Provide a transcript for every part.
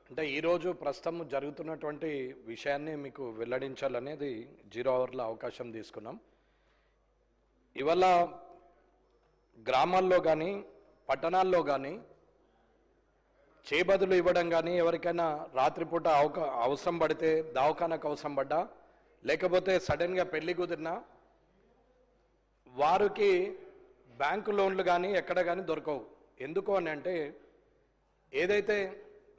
అంటే ఈరోజు ప్రస్తుతం జరుగుతున్నటువంటి విషయాన్ని మీకు వెల్లడించాలనేది 0 అవర్ల అవకాశం తీసుకున్నాం. ఇవాళ గ్రామాల్లో కానీ పట్టణాల్లో కానీ చేబదులు ఇవ్వడం కానీ, ఎవరికైనా రాత్రిపూట అవసరం పడితే దవాఖానకు అవసరం పడ్డా, లేకపోతే సడన్గా పెళ్లి కుదిరినా వారికి బ్యాంకు లోన్లు కానీ ఎక్కడ కానీ దొరకవు. ఎందుకు అని అంటే, ఏదైతే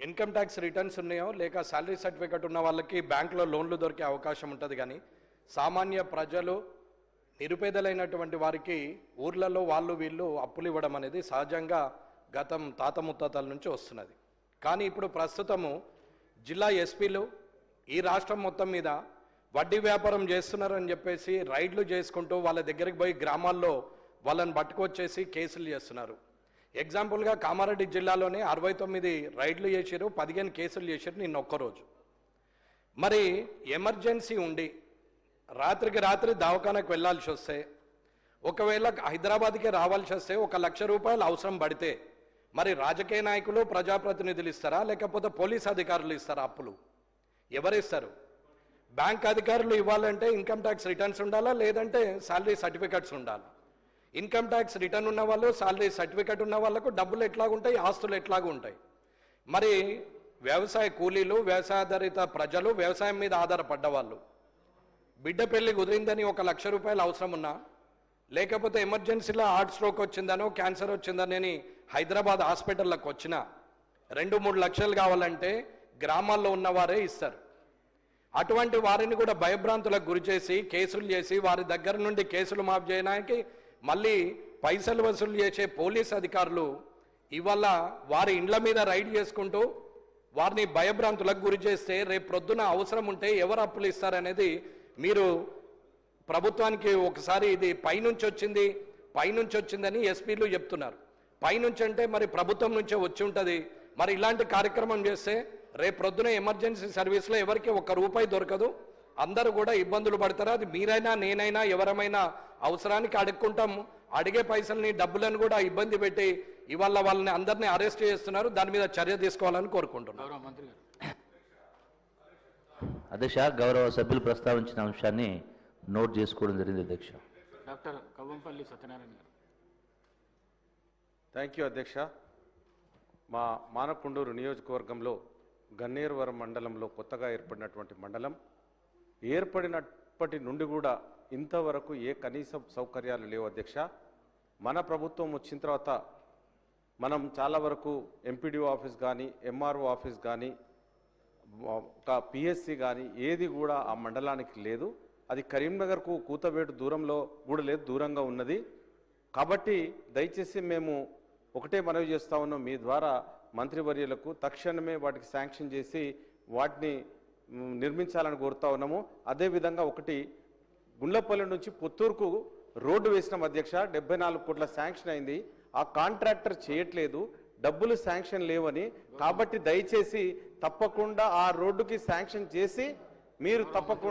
ఇన్కమ్ ట్యాక్స్ రిటర్న్స్ ఉన్నాయో లేక శాలరీ సర్టిఫికెట్ ఉన్న వాళ్ళకి బ్యాంకులో లోన్లు దొరికే అవకాశం ఉంటుంది. కానీ సామాన్య ప్రజలు, నిరుపేదలైనటువంటి వారికి ఊర్లలో వాళ్ళు వీళ్ళు అప్పులు ఇవ్వడం అనేది సహజంగా గతం తాత ముత్తాతల నుంచి వస్తున్నది. కానీ ఇప్పుడు ప్రస్తుతము జిల్లా ఎస్పీలు ఈ రాష్ట్రం మొత్తం మీద వడ్డీ వ్యాపారం చేస్తున్నారని చెప్పేసి రైడ్లు చేసుకుంటూ వాళ్ళ దగ్గరికి పోయి గ్రామాల్లో వాళ్ళని పట్టుకొచ్చేసి కేసులు చేస్తున్నారు. ఎగ్జాంపుల్గా కామారెడ్డి జిల్లాలోనే 69 రైడ్లు చేశారు, 15 కేసులు చేశారు నిన్న ఒక్కరోజు. మరి ఎమర్జెన్సీ ఉండి రాత్రికి రాత్రి దవాఖానకు వెళ్ళాల్సి వస్తే, ఒకవేళ హైదరాబాద్కి రావాల్సి వస్తే 1 లక్ష రూపాయలు అవసరం పడితే మరి రాజకీయ నాయకులు, ప్రజాప్రతినిధులు ఇస్తారా, లేకపోతే పోలీస్ అధికారులు ఇస్తారా? అప్పులు ఎవరిస్తారు? బ్యాంక్ అధికారులు ఇవ్వాలంటే ఇన్కమ్ ట్యాక్స్ రిటర్న్స్ ఉండాలా, లేదంటే శాలరీ సర్టిఫికెట్స్ ఉండాలి. ఇన్కమ్ ట్యాక్స్ రిటర్న్ ఉన్న వాళ్ళు, శాలరీ సర్టిఫికెట్ ఉన్న వాళ్ళకు డబ్బులు ఎట్లాగుంటాయి, ఆస్తులు ఎట్లాగూ ఉంటాయి. మరి వ్యవసాయ కూలీలు, వ్యవసాయాధారిత ప్రజలు, వ్యవసాయం మీద ఆధారపడ్డ వాళ్ళు, బిడ్డ పెళ్లి కుదిరిందని 1 లక్ష రూపాయలు అవసరం ఉన్నా, లేకపోతే ఎమర్జెన్సీలో హార్ట్ స్ట్రోక్ వచ్చిందనో క్యాన్సర్ వచ్చిందని హైదరాబాద్ హాస్పిటల్లోకి వచ్చిన 2-3 లక్షలు కావాలంటే గ్రామాల్లో ఉన్నవారే ఇస్తారు. అటువంటి వారిని కూడా భయభ్రాంతులకు గురి చేసి కేసులు చేసి వారి దగ్గర నుండి కేసులు మాఫ్ చేయడానికి మళ్ళీ పైసలు వసూలు చేసే పోలీస్ అధికారులు ఇవాళ వారి ఇండ్ల మీద రైడ్ చేసుకుంటూ వారిని భయభ్రాంతులకు గురి చేస్తే రేపు ప్రొద్దున అవసరం ఉంటే ఎవరు అప్పులు ఇస్తారనేది మీరు ప్రభుత్వానికి ఒకసారి ఇది పైనుంచి వచ్చిందని ఎస్పీలు చెప్తున్నారు. పైనుంచి అంటే మరి ప్రభుత్వం నుంచే వచ్చి ఉంటుంది. మరి ఇలాంటి కార్యక్రమం చేస్తే రేపు ప్రొద్దున ఎమర్జెన్సీ సర్వీస్లో ఎవరికి 1 రూపాయి దొరకదు, అందరూ కూడా ఇబ్బందులు పడతారు. అది మీరైనా నేనైనా ఎవరమైనా అవసరానికి అడుక్కుంటాం. అడిగే పైసల్ని డబ్బులను కూడా ఇబ్బంది పెట్టి ఇవాళ వాళ్ళని అందరినీ అరెస్ట్ చేస్తున్నారు. దాని మీద చర్య తీసుకోవాలని కోరుకుంటున్నారు. అధ్యక్ష, గౌరవ సభ్యులు ప్రస్తావించిన అంశాన్ని నోట్ చేసుకోవడం జరిగింది. అధ్యక్ష డాక్టర్ కవ్వంపల్లి సత్యనారాయణ గారు. థ్యాంక్ యూ అధ్యక్ష. మా మానకొండూరు నియోజకవర్గంలో గన్నేరువరం మండలంలో కొత్తగా ఏర్పడినటువంటి మండలం, ఏర్పడినప్పటి నుండి కూడా ఇంతవరకు ఏ కనీస సౌకర్యాలు లేవు అధ్యక్ష. మన ప్రభుత్వం వచ్చిన తర్వాత మనం చాలా వరకు ఎంపీడీఓ ఆఫీస్ కానీ, ఎంఆర్ఓ ఆఫీస్ కానీ, ఒక పిఎస్సి కానీ ఏది కూడా ఆ మండలానికి లేదు. అది కరీంనగర్కు కూతవేటు దూరంలో కూడా లేదు, దూరంగా ఉన్నది. కాబట్టి దయచేసి మేము ఒకటే మనవి చేస్తూ ఉన్నాం, మీ ద్వారా మంత్రివర్యులకు తక్షణమే వాటికి శాంక్షన్ చేసి వాటిని నిర్మించాలని కోరుతా ఉన్నాము. అదేవిధంగా ఒకటి గుండ్లపల్లి నుంచి పుత్తూరుకు రోడ్డు వేసినాం అధ్యక్ష, 74 కోట్ల శాంక్షన్ అయింది. ఆ కాంట్రాక్టర్ చేయట్లేదు, డబ్బులు శాంక్షన్ లేవని. కాబట్టి దయచేసి తప్పకుండా ఆ రోడ్డుకి శాంక్షన్ చేసి మీరు తప్పకుండా